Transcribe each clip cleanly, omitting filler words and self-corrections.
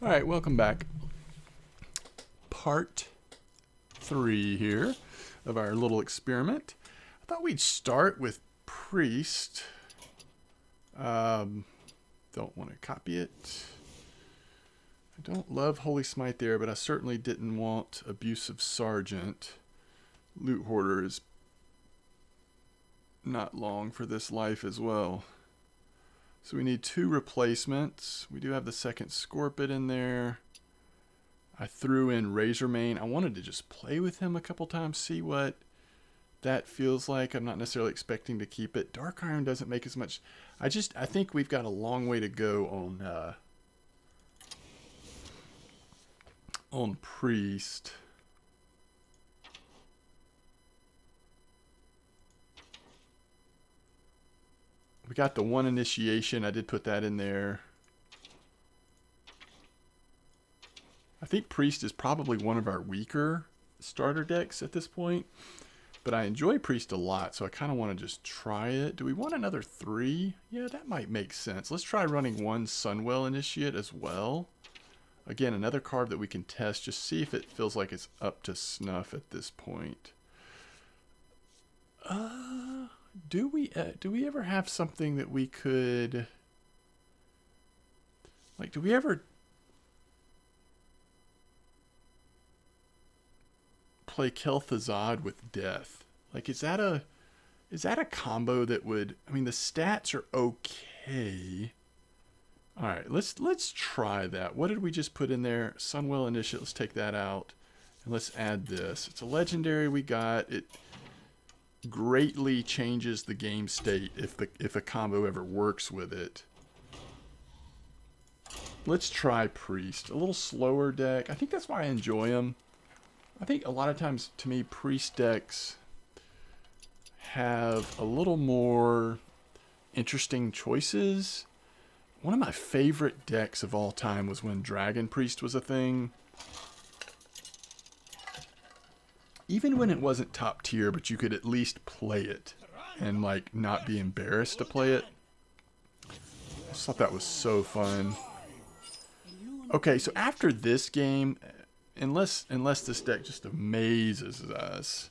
All right, welcome back. Part 3 here of our little experiment. I thought we'd start with Priest. Don't want to copy it. I don't love Holy Smite there, but I certainly didn't want Abusive Sergeant. Loot Hoarder is not long for this life as well. So we need 2 replacements. We do have the second Scorpid in there. I threw in Razormane. I wanted to just play with him a couple times, see what that feels like. I'm not necessarily expecting to keep it. Dark Iron doesn't make as much. I think we've got a long way to go on Priest. We got the 1 initiation. I did put that in there. I think Priest is probably one of our weaker starter decks at this point. But I enjoy Priest a lot, so I kind of want to just try it. Do we want another 3? Yeah, that might make sense. Let's try running 1 Sunwell Initiate as well. Again, another card that we can test. Just see if it feels like it's up to snuff at this point. Do we ever have something that we could, like, do we ever play Kel'Thuzad with Death? Like, is that a combo that would, I mean, the stats are okay. All right, let's try that. What did we just put in there? Sunwell Initiate. Let's take that out and let's add this. It's a legendary we got. It greatly changes the game state if a combo ever works with it. Let's try Priest. A little slower deck. I think that's why I enjoy him. I think a lot of times, to me, Priest decks have a little more interesting choices. One of my favorite decks of all time was when Dragon Priest was a thing. Even when it wasn't top tier, but you could at least play it and, like, not be embarrassed to play it. I just thought that was so fun. Okay, so after this game, unless this deck just amazes us,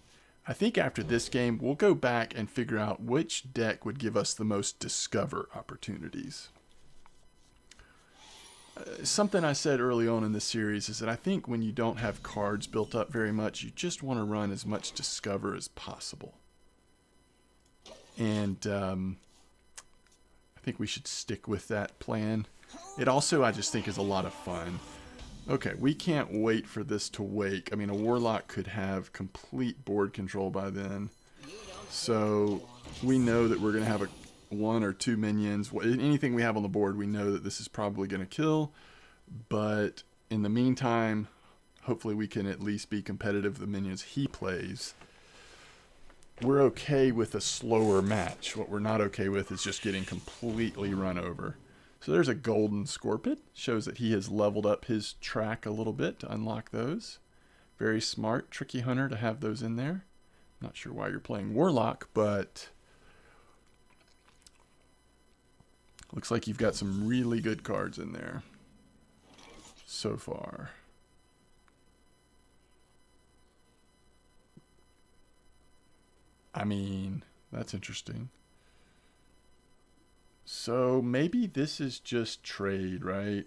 I think after this game, we'll go back and figure out which deck would give us the most discover opportunities. Something I said early on in this series is that I think when you don't have cards built up very much, you just want to run as much discover as possible. And I think we should stick with that plan. It also, I just think, is a lot of fun. Okay, we can't wait for this to wake. I mean, a Warlock could have complete board control by then. So we know that we're going to have a 1 or 2 minions. Anything we have on the board, we know that this is probably going to kill. But in the meantime, hopefully we can at least be competitive with the minions he plays. We're okay with a slower match. What we're not okay with is just getting completely run over. So there's a golden Scorpid. Shows that he has leveled up his track a little bit to unlock those. Very smart, tricky hunter to have those in there. Not sure why you're playing Warlock, but looks like you've got some really good cards in there so far. I mean, that's interesting. So maybe this is just trade, right?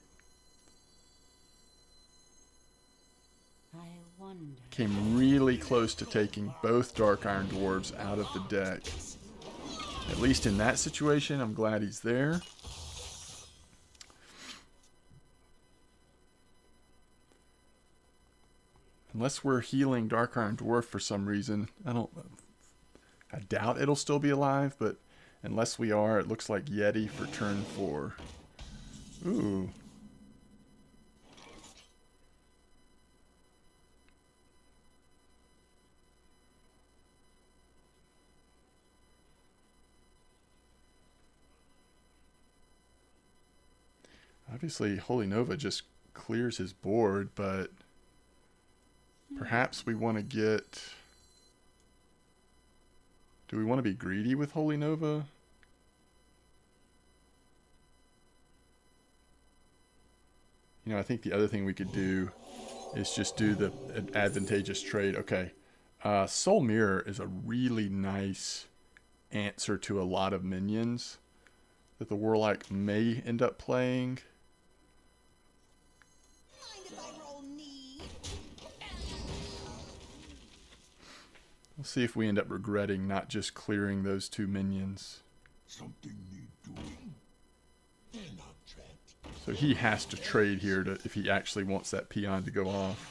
I wonder. Came really close to taking both Dark Iron Dwarves out of the deck. At least in that situation, I'm glad he's there. Unless we're healing Dark Iron Dwarf for some reason. I doubt it'll still be alive, but unless we are, it looks like Yeti for turn 4. Ooh. Obviously, Holy Nova just clears his board, but perhaps we want to get... Do we want to be greedy with Holy Nova? You know, I think the other thing we could do is just do the advantageous trade. Okay. Soul Mirror is a really nice answer to a lot of minions that the Warlock may end up playing. We'll see if we end up regretting not just clearing those 2 minions. Something need doing. They're not trapped. So he has to trade here to, if he actually wants that peon to go off.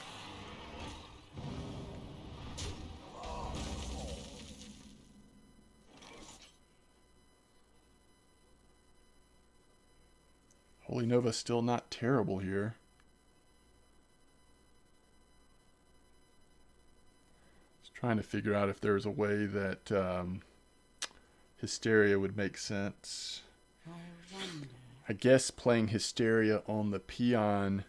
Holy Nova's still not terrible here. Just trying to figure out if there's a way that Hysteria would make sense. I guess playing Hysteria on the peon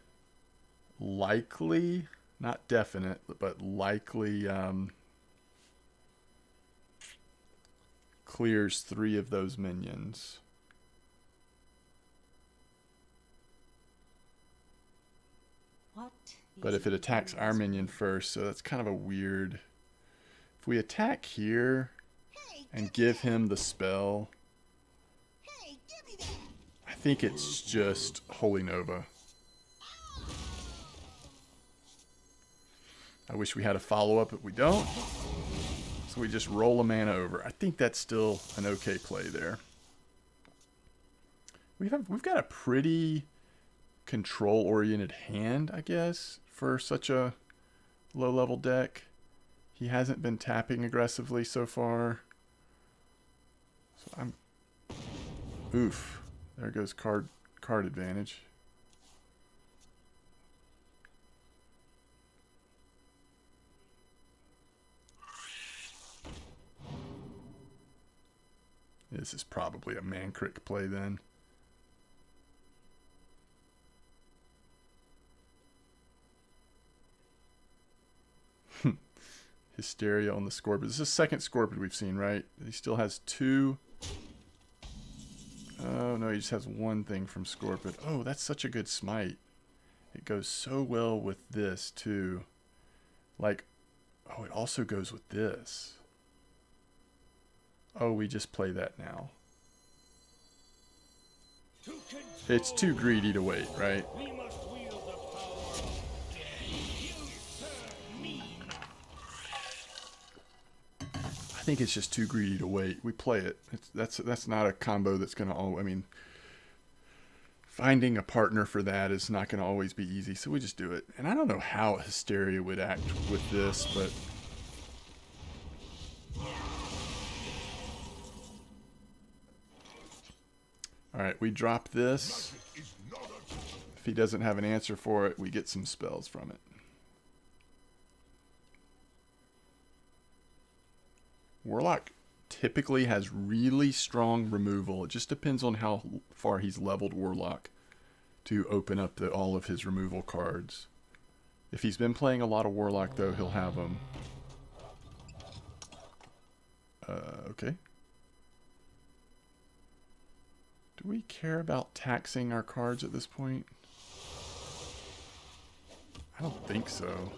likely, not definite, but likely clears 3 of those minions. But if it attacks our minion first, so that's kind of a weird... If we attack here and give him the spell, I think it's just Holy Nova. I wish we had a follow-up, but we don't. So we just roll a mana over. I think that's still an okay play there. We've got a pretty control-oriented hand, I guess, for such a low-level deck. He hasn't been tapping aggressively so far. So I'm... Oof. There goes card advantage. This is probably a Mancrick play then. Hysteria on the Scorpion. This is the second Scorpion we've seen, right? He still has 2. Oh, no, he just has 1 thing from Scorpion. Oh, that's such a good smite. It goes so well with this, too. Like, oh, it also goes with this. Oh, we just play that now. It's too greedy to wait, right? I think it's just too greedy to wait. We play it. That's not a combo that's going to... I mean, finding a partner for that is not going to always be easy, so we just do it. And I don't know how Hysteria would act with this, but... Alright, we drop this. If he doesn't have an answer for it, we get some spells from it. Warlock typically has really strong removal. It just depends on how far he's leveled Warlock to open up all of his removal cards. If he's been playing a lot of Warlock, though, he'll have them. Okay. Do we care about taxing our cards at this point? I don't think so.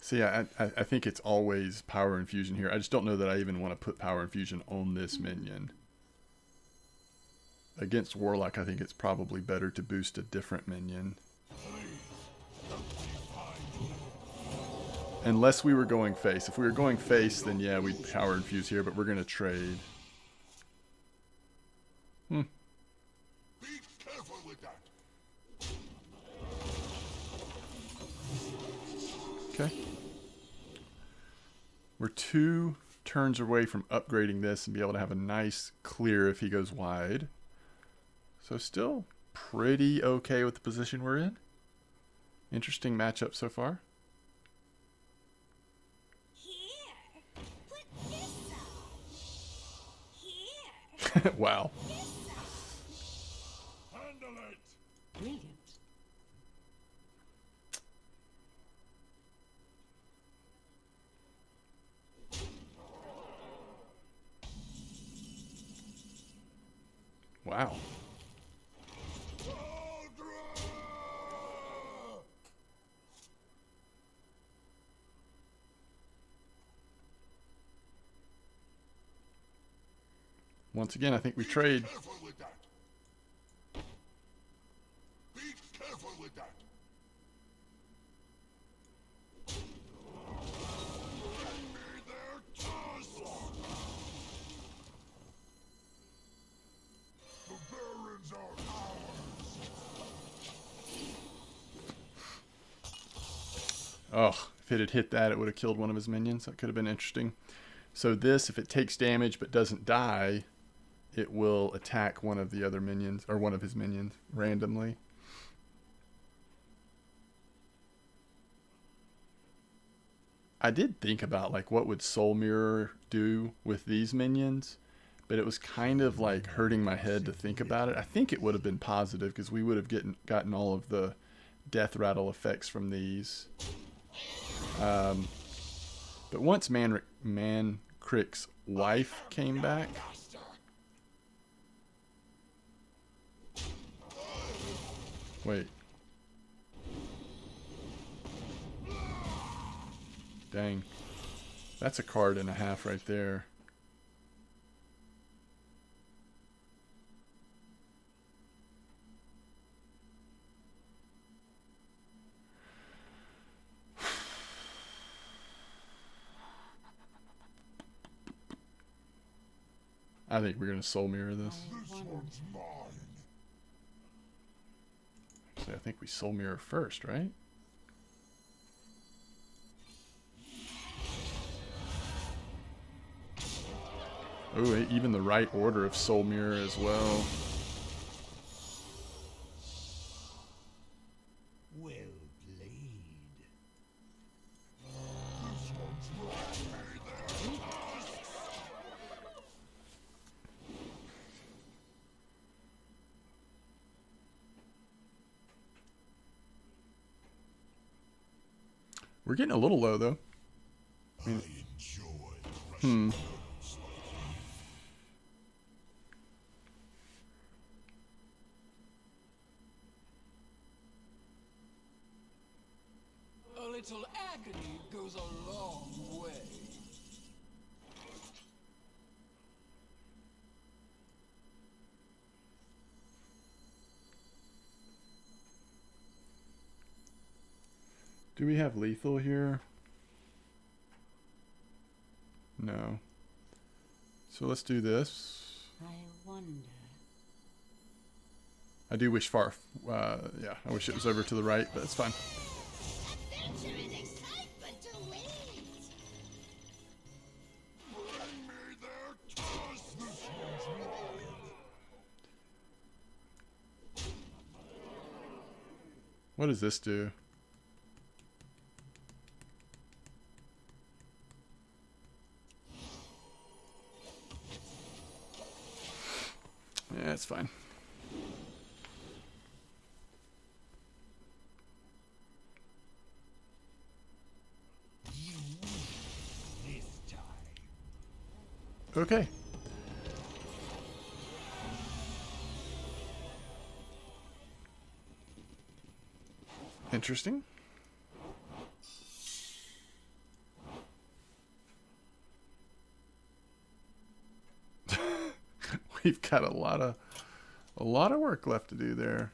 See, I think it's always Power Infusion here. I just don't know that I even want to put Power Infusion on this minion. Against Warlock, I think it's probably better to boost a different minion. Unless we were going face. If we were going face, then yeah, we'd Power Infuse here, but we're going to trade. Be careful with that. Okay. We're 2 turns away from upgrading this and be able to have a nice clear if he goes wide. So still pretty okay with the position we're in. Interesting matchup so far. Here, put this on. Here. Wow. Handle it. Brilliant. Wow. Once again, I think we trade. Careful with that. Be careful with that. Bring me their tusks. The barons are ours. Oh, if it had hit that, it would have killed one of his minions. That could have been interesting. So this, if it takes damage but doesn't die, it will attack one of the other minions, or one of his minions, randomly. I did think about, like, what would Soul Mirror do with these minions, but it was kind of, like, hurting my head to think about it. I think it would have been positive, because we would have gotten all of the death rattle effects from these. But once Mancrick's wife came back... Wait. Dang. That's a card and a half right there. I think we're going to Soul Mirror this. This one's mine. Actually, I think we Soul Mirror first, right? Oh, even the right order of Soul Mirror as well. Well played. This one's mine. We're getting a little low, though. I enjoy A little agony goes a long way. Do we have lethal here? No. So let's do this. I wonder. I do wish yeah, I wish it was over to the right, but it's fine. Adventure and excitement to wait. Bring me their tusks. This one's mine. What does this do? Yeah, it's fine. You win this time. Okay. Interesting. We've got a lot of work left to do there.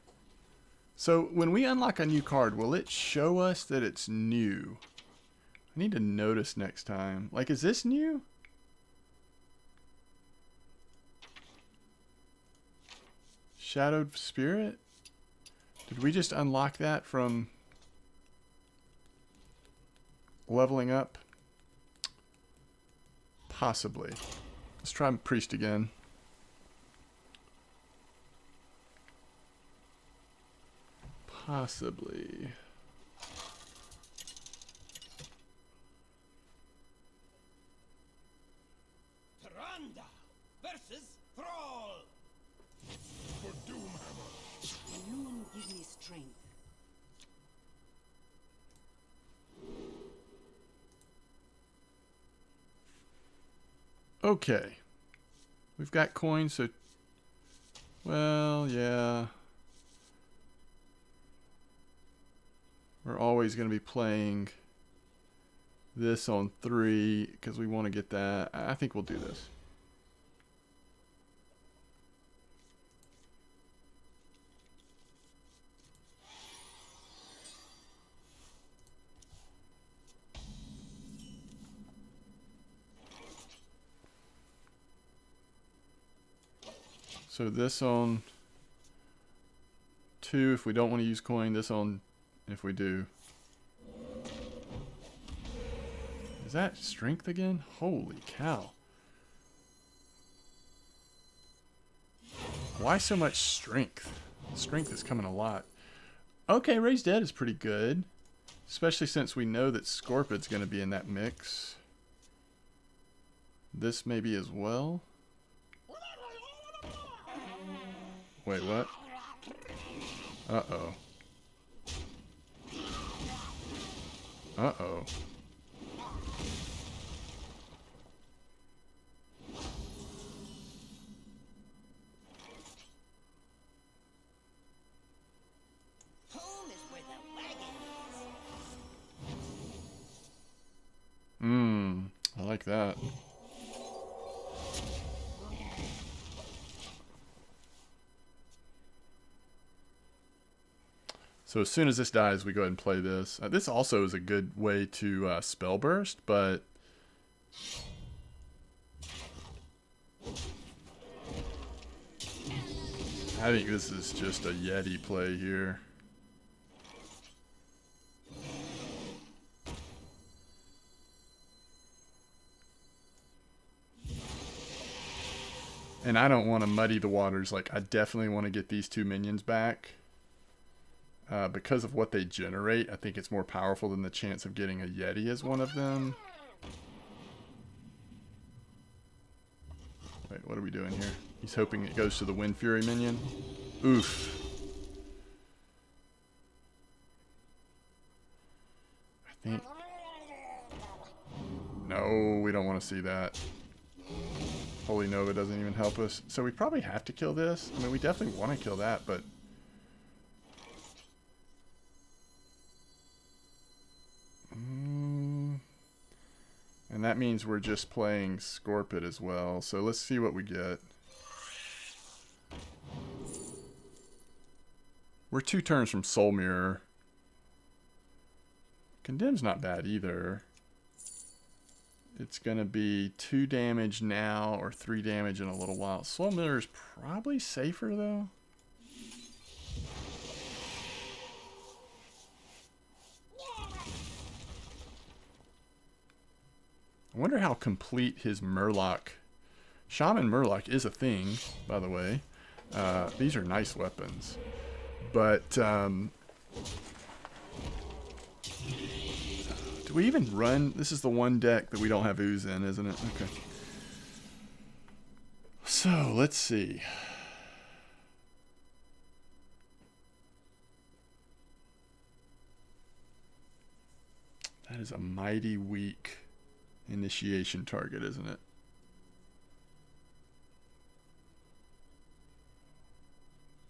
So when we unlock a new card, will it show us that it's new? I need to notice next time. Like, is this new? Shadowed Spirit? Did we just unlock that from leveling up? Possibly. Let's try Priest again. Possibly. Tranda, the versus Thrall. For Doomhammer. You give me strength. Okay. We've got coins, so... Well, yeah. We're always going to be playing this on 3 because we want to get that. I think we'll do this. So this on 2 if we don't want to use coin, this on if we do. Is that strength again? Holy cow. Why so much strength? Strength is coming a lot. Okay, Raised Dead is pretty good. Especially since we know that Scorpid's going to be in that mix. This maybe as well. Wait, what? Uh-oh. Uh-oh. Home is where the wagon is. I like that. So as soon as this dies, we go ahead and play this. This also is a good way to spell burst, but I think this is just a Yeti play here. And I don't want to muddy the waters. Like, I definitely want to get these 2 minions back. Because of what they generate, I think it's more powerful than the chance of getting a Yeti as one of them. Wait, what are we doing here? He's hoping it goes to the Wind Fury minion. Oof. I think... No, we don't want to see that. Holy Nova doesn't even help us. So we probably have to kill this. I mean, we definitely want to kill that, but... And that means we're just playing Scorpid as well. So let's see what we get. We're 2 turns from Soul Mirror. Condemn's not bad either. It's going to be 2 damage now or 3 damage in a little while. Soul Mirror is probably safer though. I wonder how complete his Murloc... Shaman Murloc is a thing, by the way. These are nice weapons. But, do we even run... This is the one deck that we don't have Ooze in, isn't it? Okay. So, let's see. That is a mighty weak... initiation target, isn't it?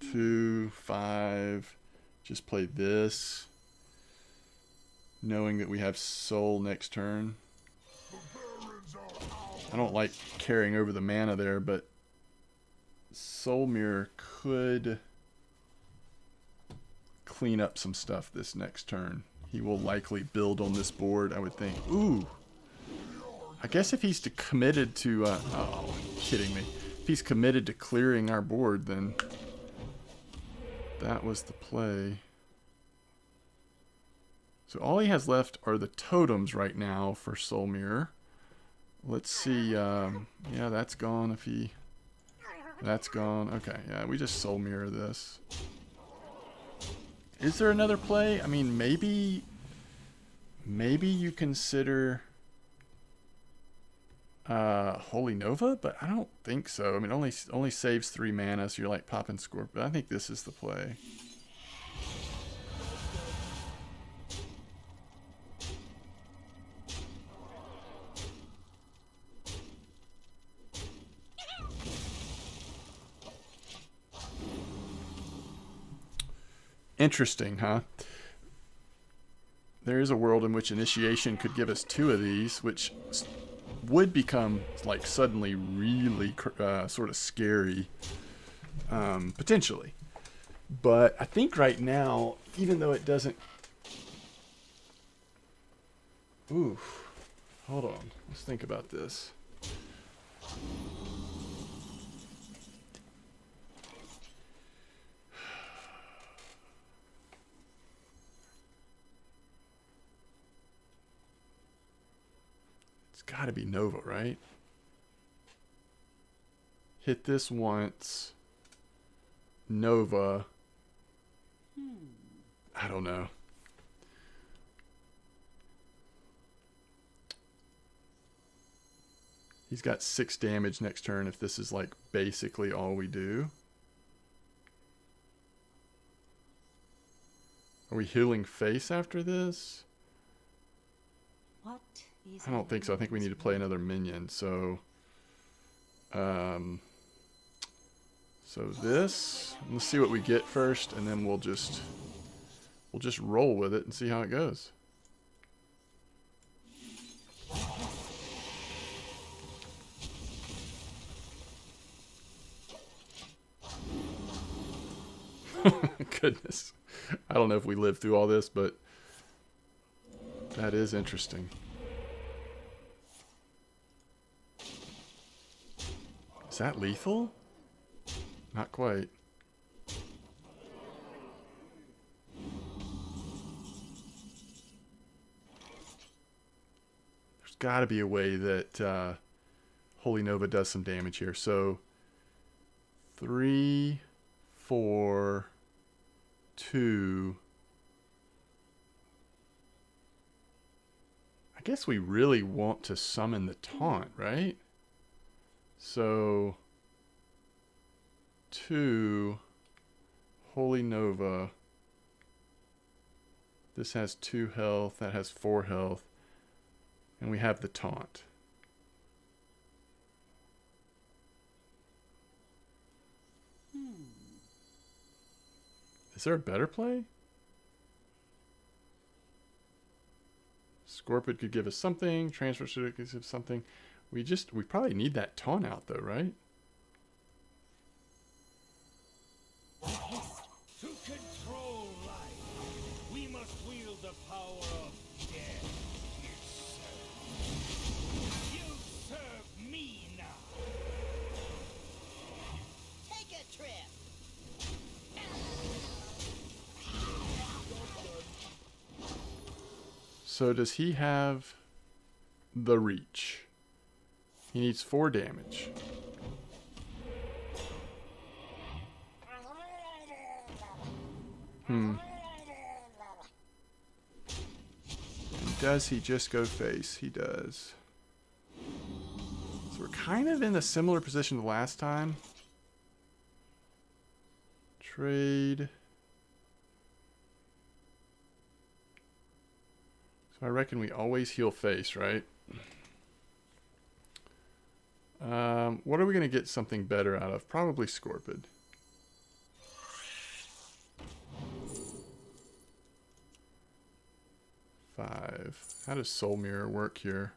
Two, 5. Just play this. Knowing that we have Soul next turn. I don't like carrying over the mana there, but Soul Mirror could clean up some stuff this next turn. He will likely build on this board, I would think. Ooh! I guess if he's committed to, oh, kidding me. If he's committed to clearing our board, then that was the play. So all he has left are the totems right now for Soul Mirror. Let's see, yeah, that's gone if he... That's gone. Okay, yeah, we just Soul Mirror this. Is there another play? I mean, maybe you consider... Holy Nova, but I don't think so. I mean, only saves 3 mana, so you're like popping score. But I think this is the play. Interesting, huh? There is a world in which initiation could give us 2 of these, which would become like suddenly really sort of scary, potentially. But I think right now, even though it doesn't... Ooh, hold on. Let's think about this. It's got to be Nova, right? Hit this once. Nova. I don't know. He's got 6 damage next turn if this is like basically all we do. Are we healing face after this? What is I don't think so. I think we need to play another minion. So this, let's see what we get first, and then we'll just roll with it and see how it goes. Goodness. I don't know if we lived through all this, but that is interesting. Is that lethal? Not quite. There's got to be a way that Holy Nova does some damage here. So 3, 4, 2. I guess we really want to summon the taunt, right? So 2 Holy Nova. This has 2 health, that has 4 health, and we have the taunt. Is there a better play? Scorpid could give us something, Transfer Suit could give us something. We probably need that taunt out though, right? To control life, we must wield the power of death itself. You serve me now. Take a trip. So does he have the reach? He needs 4 damage. Does he just go face? He does. So we're kind of in a similar position to last time. Trade. So I reckon we always heal face, right? What are we going to get something better out of? Probably Scorpid. How does Soul Mirror work here?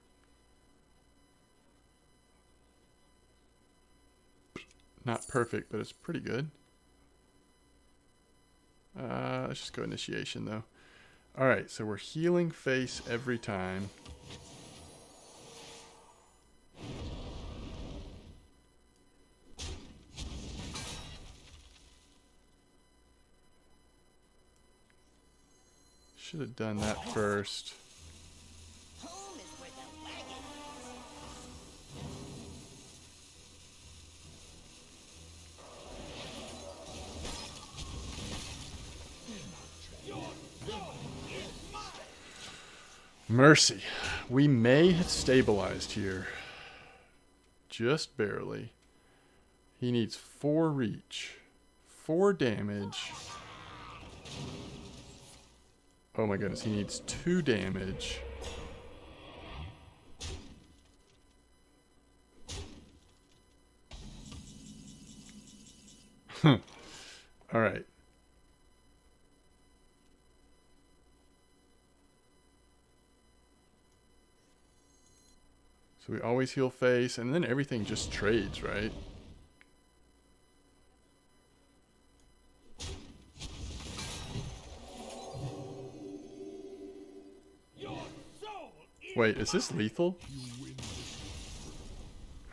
Not perfect, but it's pretty good. Let's just go Initiation, though. Alright, so we're healing face every time. Should have done that first. Home is where the wagon. Mercy. We may have stabilized here. just barely. He needs 4 reach. 4 damage. Oh my goodness, he needs 2 damage. Alright. So we always heal face, and then everything just trades, right? Wait, is this lethal?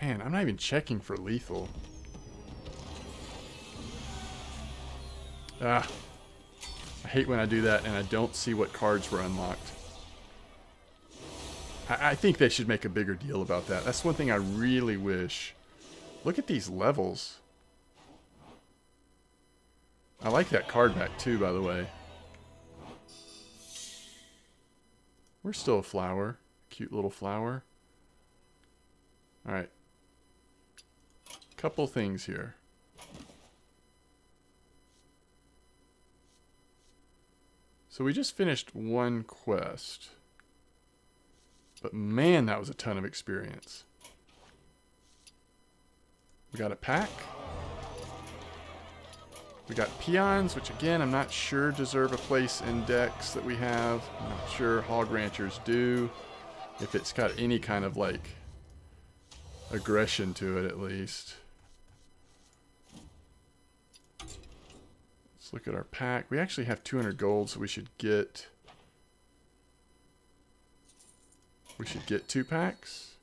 Man, I'm not even checking for lethal. Ah. I hate when I do that and I don't see what cards were unlocked. I think they should make a bigger deal about that. That's one thing I really wish. Look at these levels. I like that card back too, by the way. We're still a flower. Cute little flower. Alright. Couple things here. So we just finished one quest. But man, that was a ton of experience. We got a pack. We got peons, which again, I'm not sure deserve a place in decks that we have. I'm not sure Hog Ranchers do. If it's got any kind of like aggression to it at least. Let's look at our pack. We actually have 200 gold, so we should get 2 packs.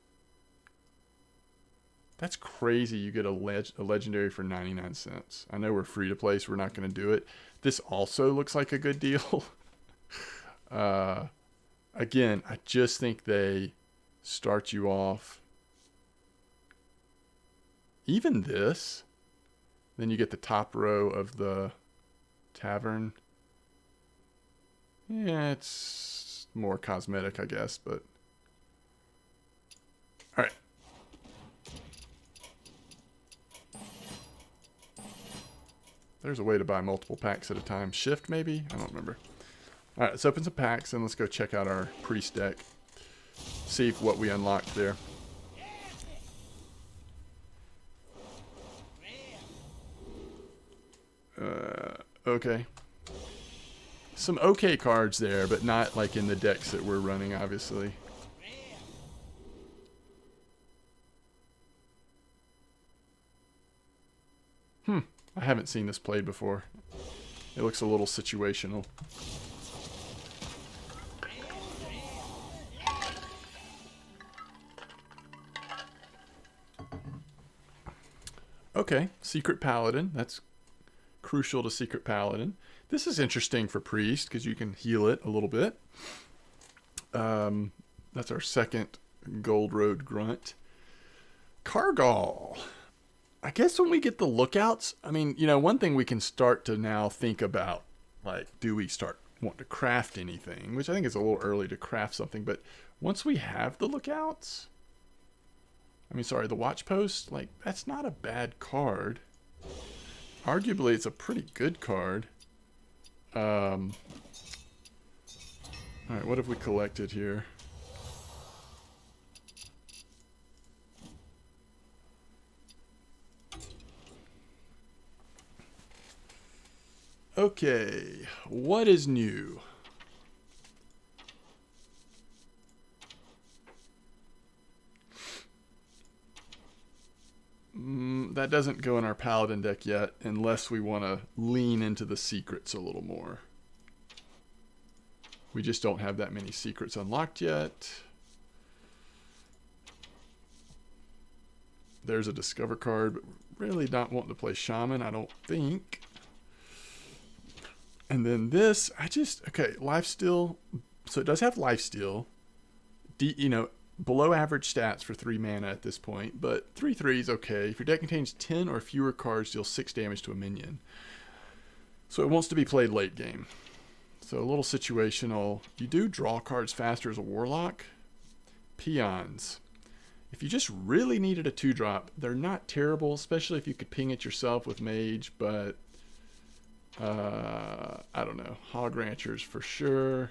That's crazy. You get a legendary for 99 cents. I know we're free to play, so we're not going to do it. This also looks like a good deal. Again, I just think they start you off. Even this. Then you get the top row of the tavern. Yeah, it's more cosmetic, I guess, but... Alright. There's a way to buy multiple packs at a time. Shift, maybe? I don't remember. Alright, let's open some packs and let's go check out our priest deck. See what we unlocked there. Okay. Some okay cards there, but not like in the decks that we're running, obviously. I haven't seen this played before. It looks a little situational. Okay, Secret Paladin. That's crucial to Secret Paladin. This is interesting for Priest because you can heal it a little bit. That's our second Gold Road Grunt. Cargal. I guess when we get the lookouts, I mean, you know, one thing we can start to now think about, like, do we start wanting to craft anything? Which I think is a little early to craft something, but once we have the lookouts, the watch post, like, that's not a bad card. Arguably, it's a pretty good card. Alright, what have we collected here? Okay, what is new? That doesn't go in our Paladin deck yet, unless we want to lean into the secrets a little more. We just don't have that many secrets unlocked yet. There's a Discover card, but really not wanting to play Shaman, I don't think. And then this, okay, Lifesteal. So it does have Lifesteal. Below average stats for 3 mana at this point, but 3/3 is okay. If your deck contains 10 or fewer cards, deal 6 damage to a minion. So it wants to be played late game. So a little situational. You do draw cards faster as a Warlock. Peons. If you just really needed a 2-drop, they're not terrible, especially if you could ping it yourself with Mage, but I don't know. Hog Ranchers for sure.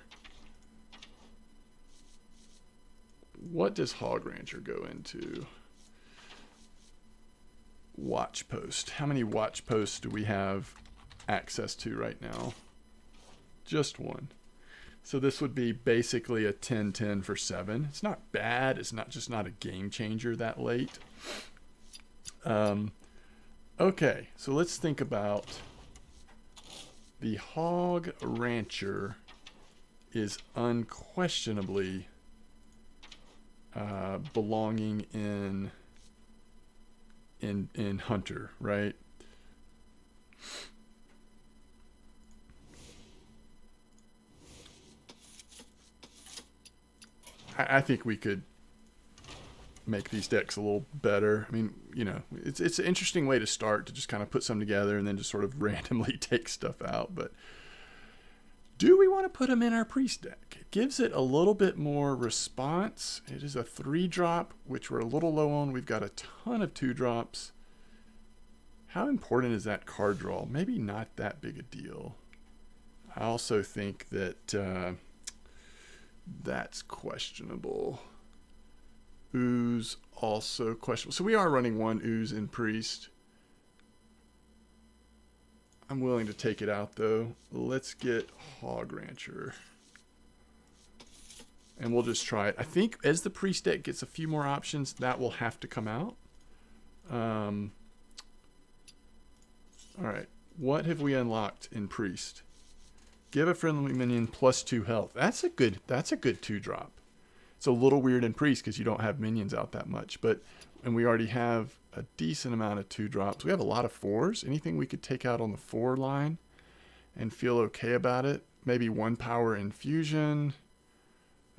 What does Hog Rancher go into? Watch Post. How many Watch Posts do we have access to right now? Just one. So this would be basically a 10-10 for 7. It's not bad. It's not just not a game changer that late. Okay, so let's think about the Hog Rancher is unquestionably belonging in Hunter, right? I think we could make these decks a little better. I mean, you know, it's an interesting way to start, to just kind of put some together and then just sort of randomly take stuff out. But do we want to put them in our priest deck? It gives it a little bit more response. It is a 3-drop, which we're a little low on. We've got a ton of 2-drops. How important is that card draw? Maybe not that big a deal. I also think that that's questionable. Ooze also questionable. So we are running 1 Ooze in priest. I'm willing to take it out though. Let's get Hog Rancher. And we'll just try it. I think as the priest deck gets a few more options, that will have to come out. Alright. What have we unlocked in priest? Give a friendly minion +2 health. That's a good 2-drop. It's a little weird in priest because you don't have minions out that much, and we already have a decent amount of 2-drops. We have a lot of 4s. Anything we could take out on the 4 line and feel okay about it. Maybe 1 power infusion.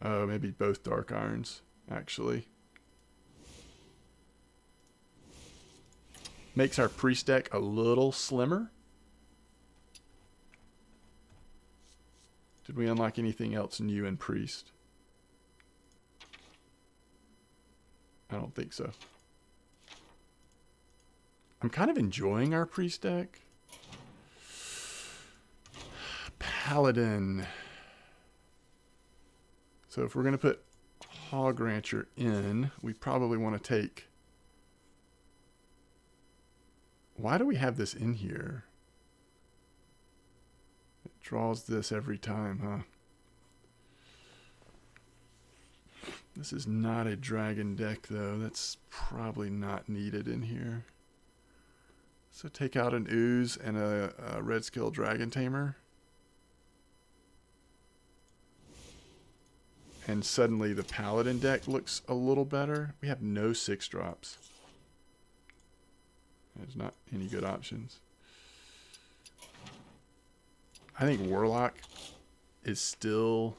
Maybe both Dark Irons, actually. Makes our priest deck a little slimmer. Did we unlock anything else new in priest? I don't think so. I'm kind of enjoying our priest deck. Paladin. So if we're going to put Hog Rancher in, we probably want to take... Why do we have this in here? It draws this every time, huh? This is not a dragon deck, though. That's probably not needed in here. So take out an Ooze and a red skill Dragon Tamer. And suddenly the Paladin deck looks a little better. We have no 6-drops. There's not any good options. I think Warlock is still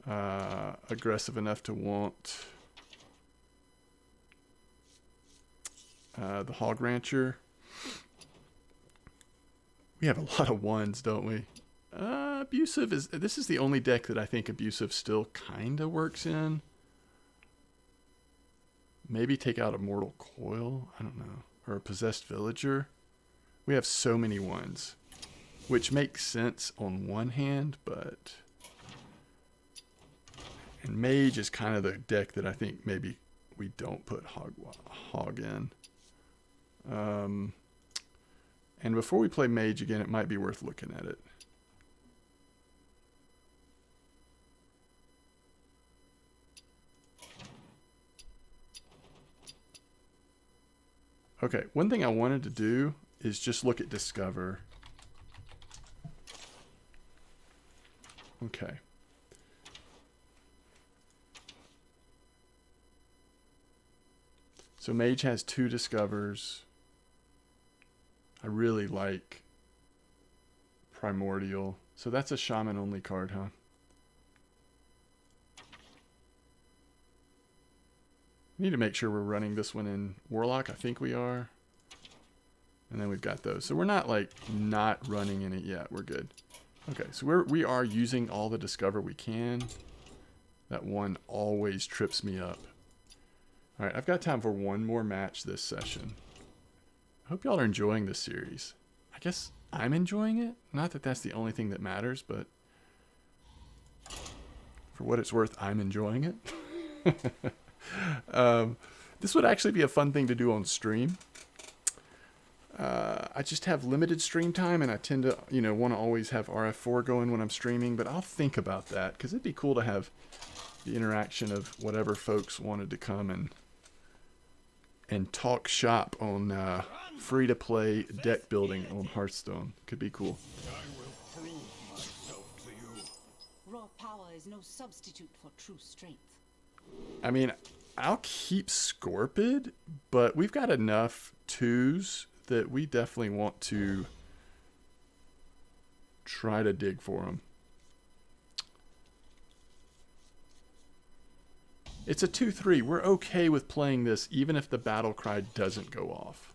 aggressive enough to want the Hog Rancher. We have a lot of 1s, don't we? Abusive this is the only deck that I think Abusive still kind of works in. Maybe take out a Mortal Coil. I don't know. Or a Possessed Villager. We have so many 1s, which makes sense on one hand, but... And Mage is kind of the deck that I think maybe we don't put Hog in. And before we play Mage again, it might be worth looking at it. Okay, one thing I wanted to do is just look at Discover. Okay. So Mage has 2 Discovers. I really like Primordial. So that's a Shaman only card, huh? Need to make sure we're running this one in Warlock. I think we are. And then we've got those. So we're not like not running in it yet. We're good. Okay, so we are using all the Discover we can. That one always trips me up. Alright, I've got time for one more match this session. I hope y'all are enjoying this series. I guess I'm enjoying it. Not that that's the only thing that matters, but for what it's worth, I'm enjoying it. This would actually be a fun thing to do on stream. I just have limited stream time, and I tend to, want to always have RF4 going when I'm streaming, but I'll think about that, because it'd be cool to have the interaction of whatever folks wanted to come and talk shop on free-to-play deck building on Hearthstone. Could be cool. I will prove myself to you. Raw power is no substitute for true strength. I mean, I'll keep Scorpid, but we've got enough 2s that we definitely want to try to dig for them. It's a 2-3. We're okay with playing this even if the battle cry doesn't go off.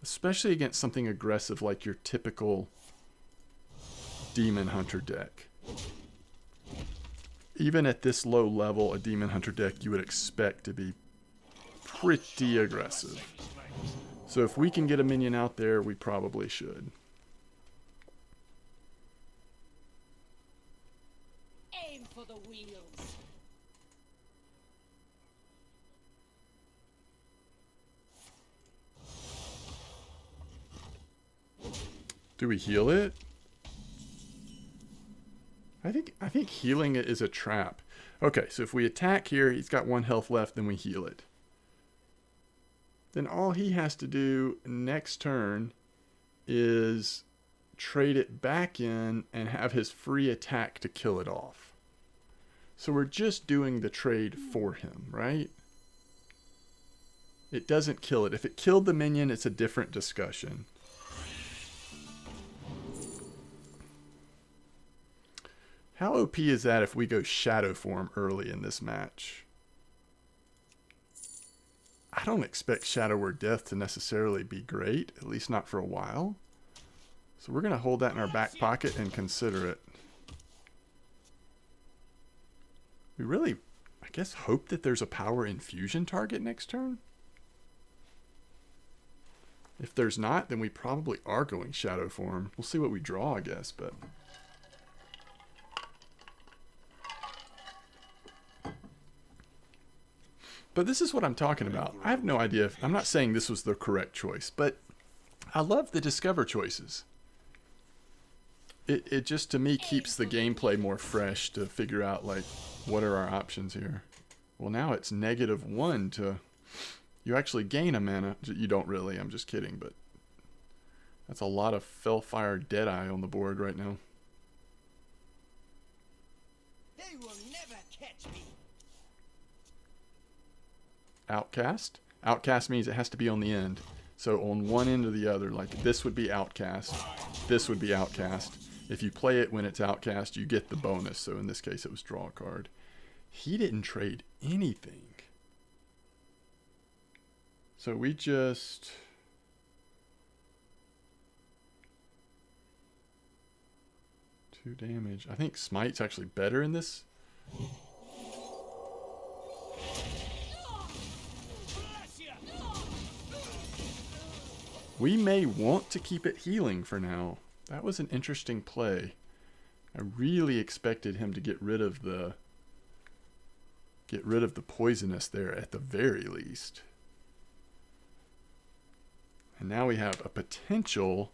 Especially against something aggressive like your typical Demon Hunter deck. Even at this low level, a Demon Hunter deck you would expect to be pretty aggressive. So if we can get a minion out there, we probably should. Aim for the wheels. Do we heal it? I think healing it is a trap. Okay, so if we attack here, he's got 1 health left, then we heal it. Then all he has to do next turn is trade it back in and have his free attack to kill it off. So we're just doing the trade for him, right? It doesn't kill it. If it killed the minion, it's a different discussion. How OP is that if we go Shadow Form early in this match? I don't expect Shadow Word Death to necessarily be great, at least not for a while. So we're going to hold that in our back pocket and consider it. We really, I guess, hope that there's a power infusion target next turn. If there's not, then we probably are going Shadow Form. We'll see what we draw, I guess, but... But this is what I'm talking about. I have no idea if... I'm not saying this was the correct choice, but I love the Discover choices. It just, to me, keeps the gameplay more fresh to figure out, like, what are our options here. Well, now it's -1 to... You actually gain a mana. You don't really, I'm just kidding, but... That's a lot of Fellfire Deadeye on the board right now. They will never catch me. Outcast. Outcast means it has to be on the end. So on one end or the other, like this would be Outcast. This would be Outcast. If you play it when it's Outcast, you get the bonus. So in this case, it was draw a card. He didn't trade anything. So we just... Two damage. I think Smite's actually better in this. We may want to keep it healing for now. That was an interesting play. I really expected him to get rid of the poisonous there at the very least. And now we have a potential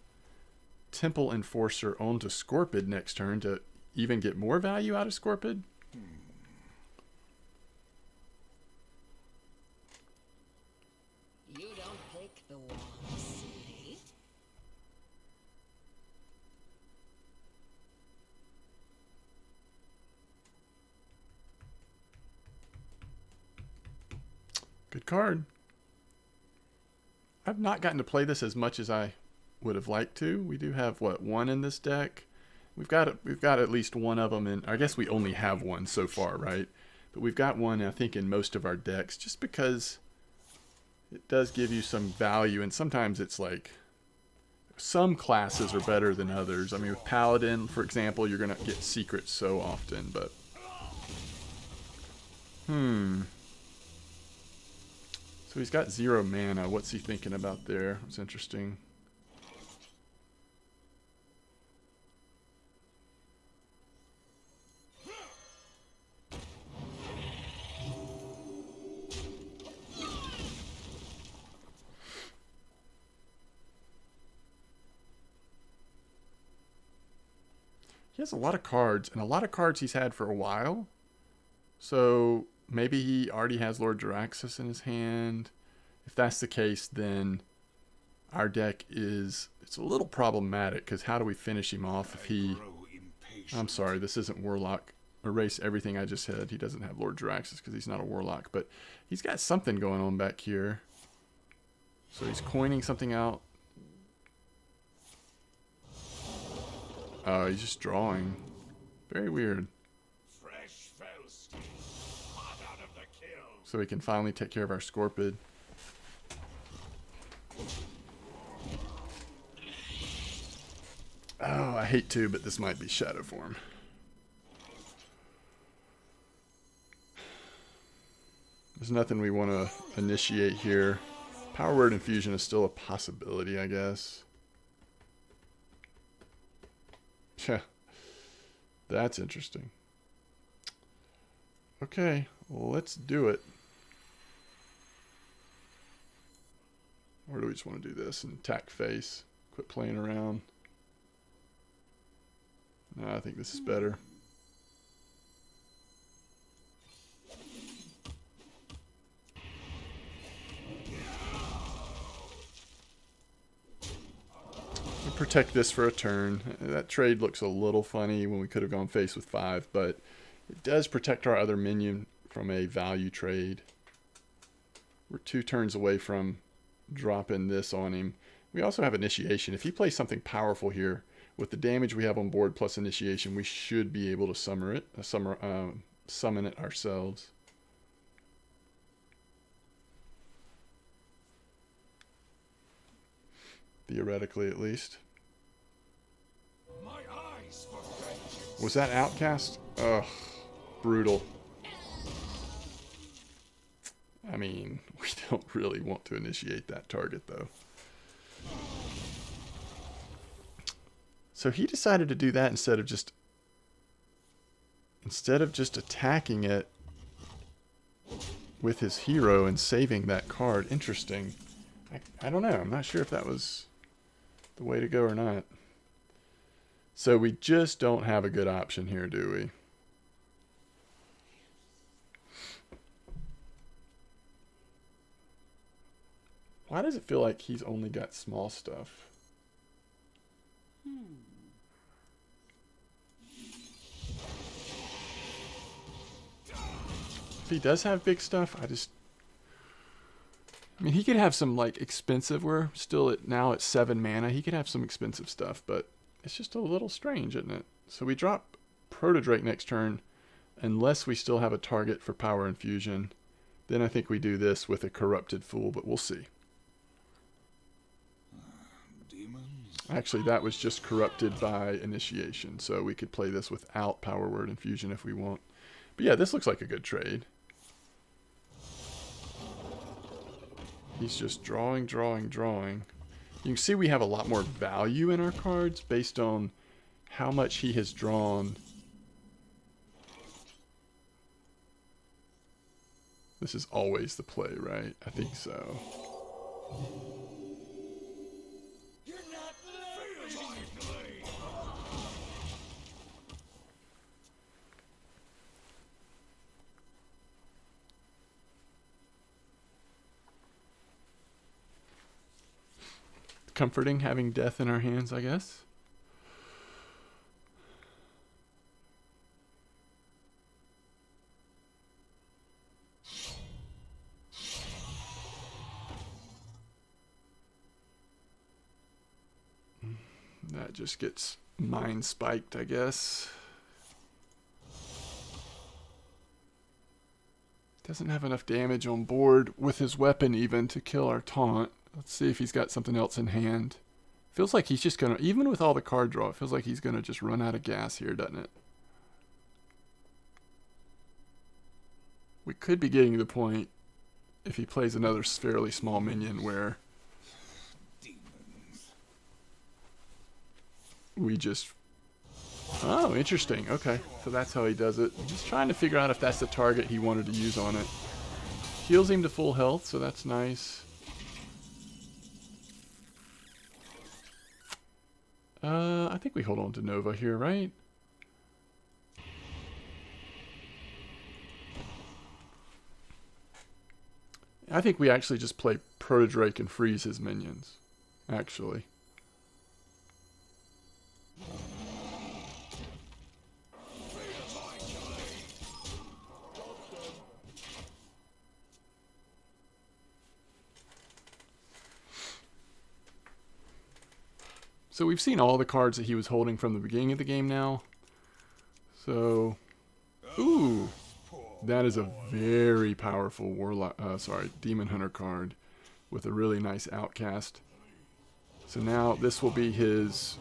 Temple Enforcer onto Scorpid next turn to even get more value out of Scorpid. You don't pick the one, silly. Good card. I've not gotten to play this as much as I would have liked to. We do have, what, 1 in this deck? We've got at least one of them in... I guess we only have one so far, right? But we've got one, I think, in most of our decks, just because it does give you some value, and sometimes it's like... Some classes are better than others. I mean, with Paladin, for example, you're going to get secrets so often, but... So he's got 0 mana. What's he thinking about there? It's interesting. He has a lot of cards, and a lot of cards he's had for a while. So maybe he already has Lord Jaraxxus in his hand. If that's the case, then our deck is... It's a little problematic, because how do we finish him off if he... I'm sorry, this isn't Warlock. Erase everything I just said. He doesn't have Lord Jaraxxus because he's not a Warlock. But he's got something going on back here. So he's coining something out. Oh, he's just drawing. Very weird. Fresh Faust, hot out of the kiln. So we can finally take care of our Scorpid. Oh, I hate to, but this might be Shadow Form. There's nothing we want to initiate here. Power Word Infusion is still a possibility, I guess. Yeah, that's interesting. Okay, well, let's do it. Or do we just want to do this and attack face? Quit playing around. No, I think this is better. Protect this for a turn. That trade looks a little funny when we could have gone face with 5, but it does protect our other minion from a value trade. We're 2 turns away from dropping this on him. We also have initiation. If he plays something powerful here, with the damage we have on board plus initiation, we should be able to summon it ourselves. Theoretically, at least. My eyes for vengeance. Was that Outcast? Ugh, brutal. I mean, we don't really want to initiate that target, though. So he decided to do that instead of just attacking it with his hero and saving that card. Interesting. I don't know. I'm not sure if that was the way to go or not. So we just don't have a good option here, do we? Why does it feel like he's only got small stuff? If he does have big stuff, I mean, he could have some, like, expensive... We're still now at 7 mana. He could have some expensive stuff, but it's just a little strange, isn't it? So we drop Proto-Drake next turn, unless we still have a target for Power Infusion. Then I think we do this with a Corrupted Fool, but we'll see. Demons. Actually, that was just corrupted by initiation, so we could play this without Power Word Infusion if we want. But yeah, this looks like a good trade. He's just drawing, drawing, drawing. You can see we have a lot more value in our cards based on how much he has drawn. This is always the play, right? I think so. You're not feel my blade. Comforting having death in our hands, I guess. That just gets mind spiked, I guess. Doesn't have enough damage on board with his weapon even to kill our taunt. Let's see if he's got something else in hand. Feels like he's just gonna, even with all the card draw, it feels like he's gonna just run out of gas here, doesn't it? We could be getting to the point if he plays another fairly small minion where we just... Oh, interesting. Okay, so that's how he does it. Just trying to figure out if that's the target he wanted to use on it. Heals him to full health, so that's nice. I think we hold on to Nova here, right? I think we actually just play Proto-Drake and freeze his minions, actually. So we've seen all the cards that he was holding from the beginning of the game now. So, ooh, that is a very powerful Demon Hunter card with a really nice outcast. So now this will be his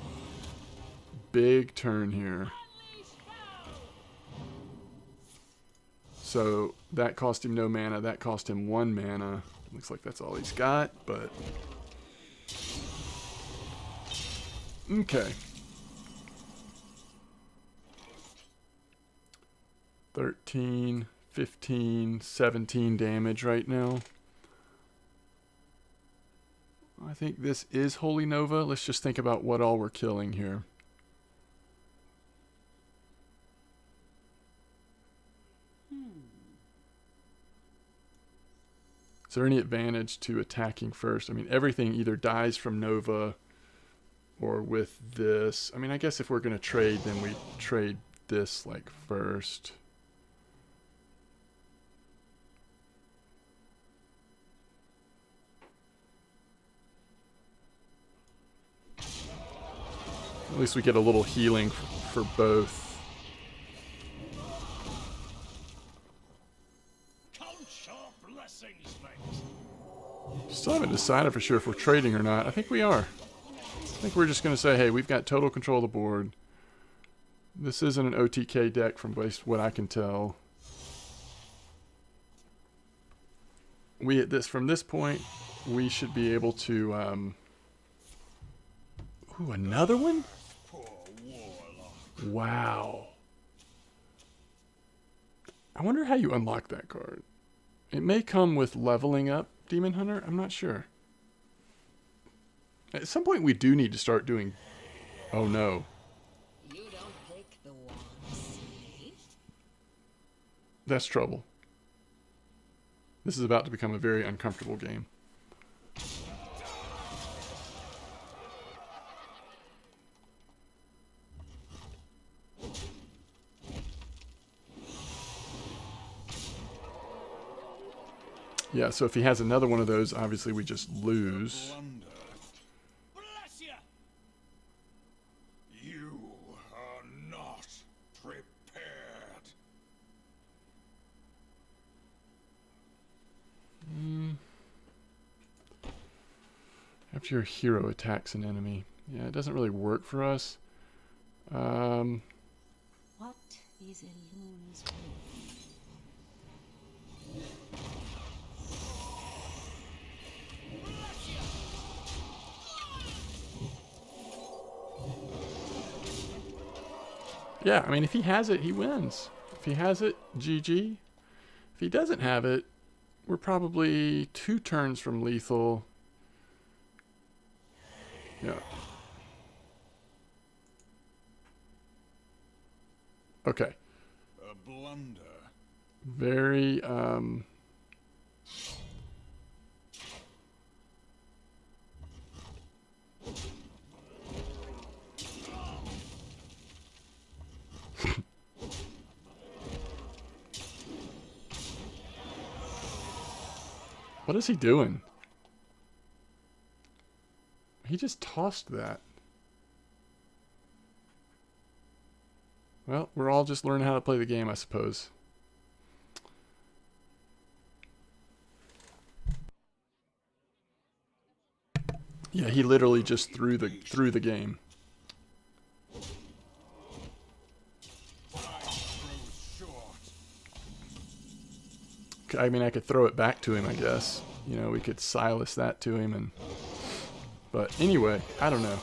big turn here. So that cost him no mana, that cost him 1 mana. Looks like that's all he's got, but... Okay. 13, 15, 17 damage right now. I think this is Holy Nova. Let's just think about what all we're killing here. Is there any advantage to attacking first? I mean, everything either dies from Nova or with this. I mean, I guess if we're going to trade, then we trade this, like, first. At least we get a little healing for both. Count your blessings, mate. Still haven't decided for sure if we're trading or not. I think we are. I think we're just going to say, hey, we've got total control of the board. This isn't an OTK deck from what I can tell. From this point, we should be able to... Ooh, another one? Wow. I wonder how you unlock that card. It may come with leveling up Demon Hunter. I'm not sure. At some point we do need to start doing... Oh no. You don't take the wands, eh? That's trouble. This is about to become a very uncomfortable game. Yeah, so if he has another one of those, obviously we just lose. Bless you. You are not prepared. After your hero attacks an enemy. Yeah, it doesn't really work for us. What is a loon's will? Yeah, I mean, if he has it, he wins. If he has it, GG. If he doesn't have it, we're probably 2 turns from lethal. Yeah. Okay. A blunder. Very, What is he doing? He just tossed that. Well, we're all just learning how to play the game, I suppose. Yeah, he literally just threw the game. I mean, I could throw it back to him, I guess. You know, we could Silas that to him. But anyway, I don't know.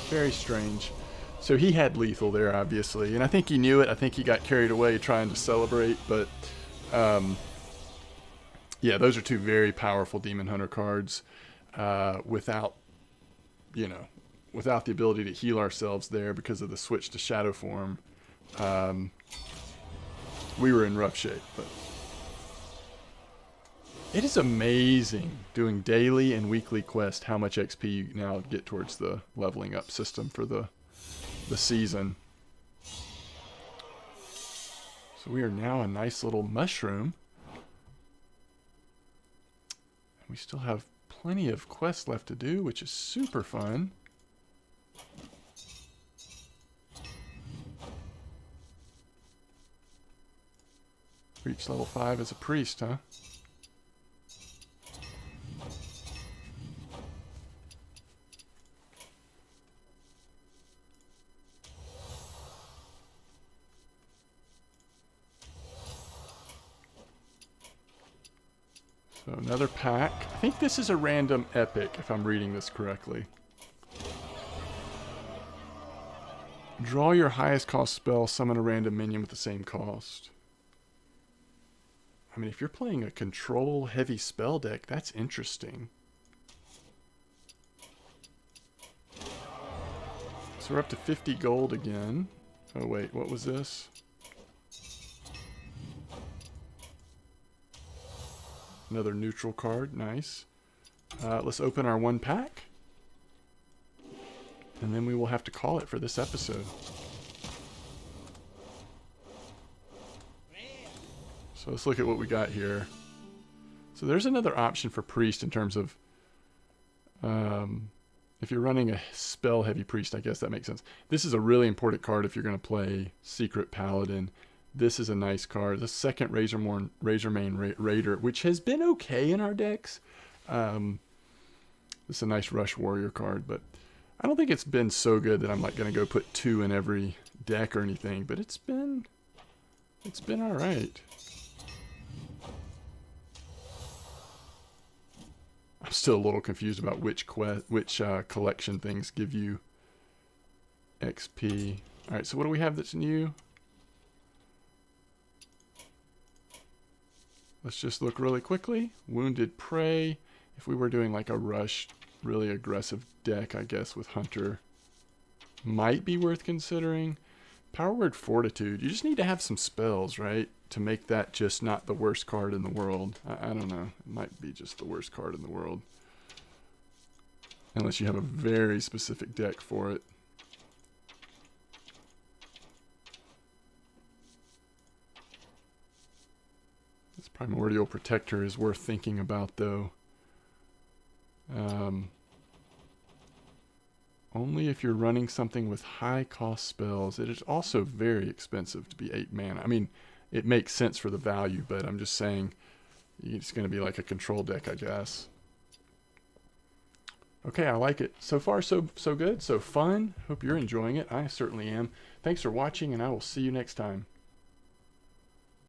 Very strange. So he had lethal there, obviously. And I think he knew it. I think he got carried away trying to celebrate. But, yeah, those are two very powerful Demon Hunter cards. Without the ability to heal ourselves there because of the switch to Shadow Form, we were in rough shape. But it is amazing doing daily and weekly quests how much XP you now get towards the leveling up system for the season. So we are now a nice little mushroom. We still have plenty of quests left to do, which is super fun. Reach level 5 as a priest, huh? So another pack. I think this is a random epic, if I'm reading this correctly. Draw your highest cost spell, summon a random minion with the same cost. I mean, if you're playing a control heavy spell deck, that's interesting. So we're up to 50 gold again. Oh wait, what was this? Another neutral card, nice. Let's open our one pack. And then we will have to call it for this episode. So let's look at what we got here. So there's another option for priest in terms of if you're running a spell heavy priest, I guess that makes sense. This is a really important card if you're going to play Secret Paladin. This is a nice card. The second Razormane Raider, which has been okay in our decks. This is a nice Rush Warrior card, but I don't think it's been so good that I'm like going to go put 2 in every deck or anything. But it's been all right. I'm still a little confused about which collection things give you XP. All right, so what do we have that's new? Let's just look really quickly. Wounded Prey. If we were doing like a rushed, really aggressive deck, I guess, with Hunter, might be worth considering. Power Word Fortitude. You just need to have some spells, right? To make that just not the worst card in the world. I don't know. It might be just the worst card in the world. Unless you have a very specific deck for it. This Primordial Protector is worth thinking about, though. Only if you're running something with high cost spells. It is also very expensive to be 8 mana. I mean, it makes sense for the value, but I'm just saying it's going to be like a control deck, I guess. Okay, I like it. So far, so good, so fun. Hope you're enjoying it. I certainly am. Thanks for watching, and I will see you next time.